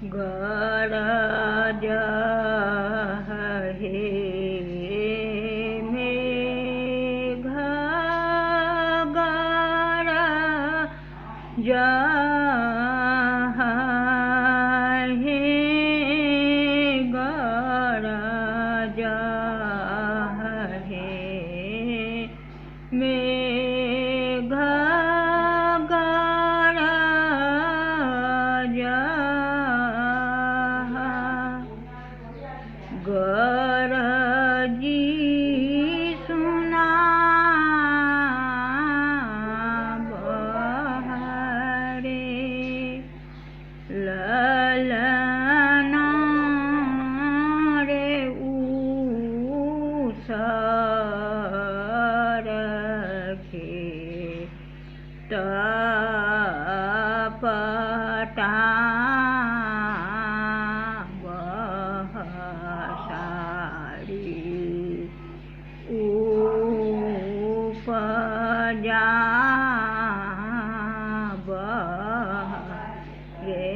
गरज हे मेघ गरज हे गरज हे मेघ गरजी सुना बहरे ललना रे उसर के तपटा उपजा बहरे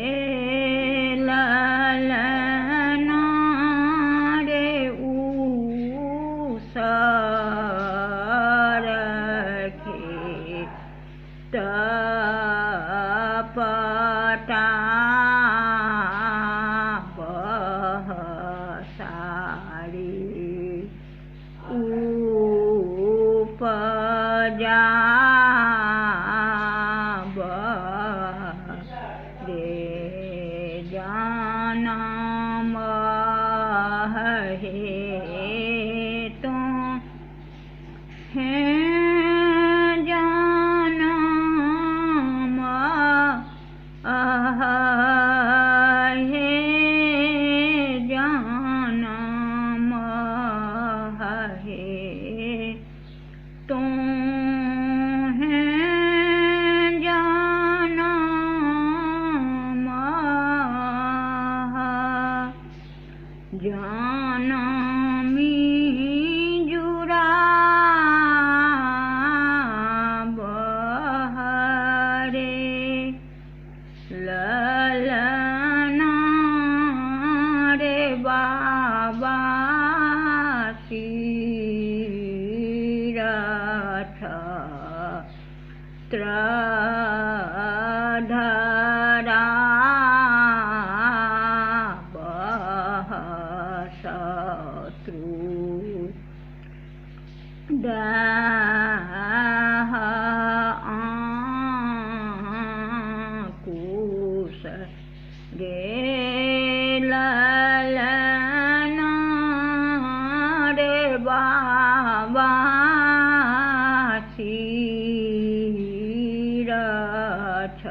ललना रे उसर के तपटा बहसारी उपजा बहरे जनम हे तो है जनम हे जनम हे तो है जनम जनमी जुरा बहरे ललना रे बाबा तीरथ त्रधरा बहशत्रु दाह अंकुश रे ललना रे बाबा तीरथ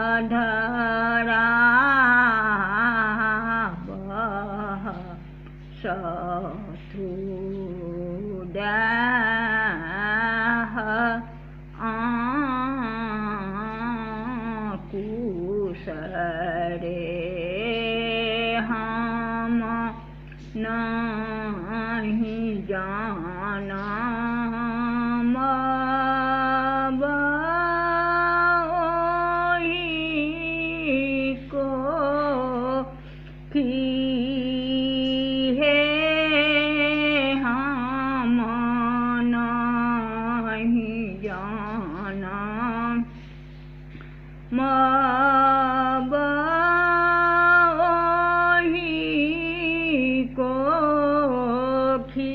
त्रधरा बहशत्रु दाह अंकुश रे हम नहीं जाना को की है हम नहीं जाना को खी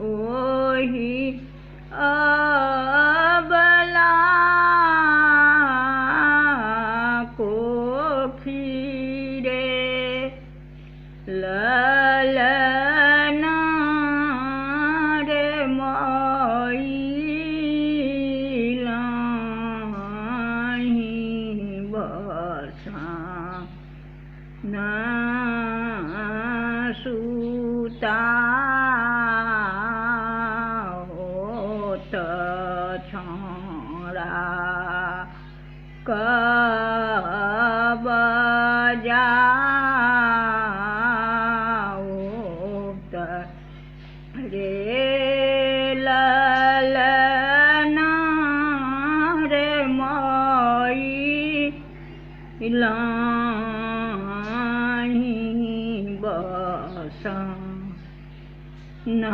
ओही अबला को खीरे ललना रे माई बसा न सुता होत छोड़ा कब जाओ रे ललना रे લાણી બસા ના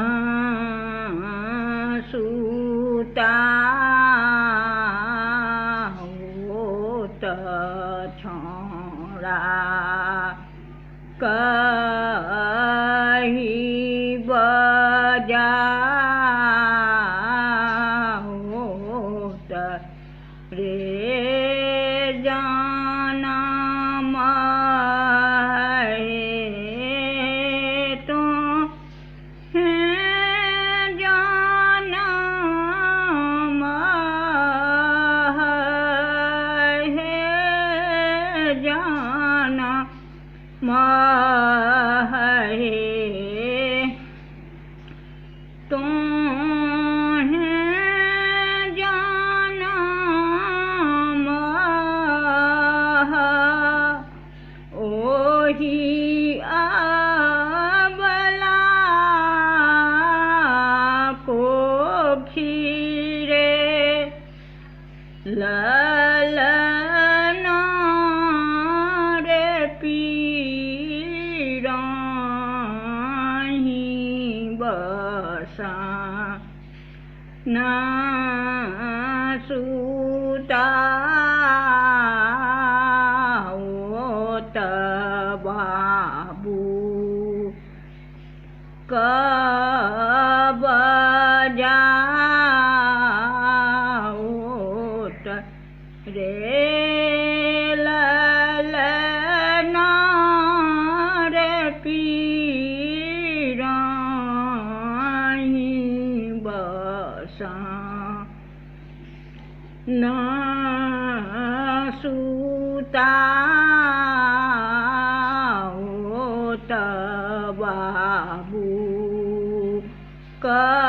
સુતા હોત છોડા કહી બજા હોત રે જાનમ તો હે જાનમ હે જાનમ હે તો ઓહી આબલા કોખી રે લલના રે પીરાહી બસા ના સુતા હોત બાબુ કબજા હોત રે લલના રે પીરાહી બસા ના સુતા હોત બાબુ કહી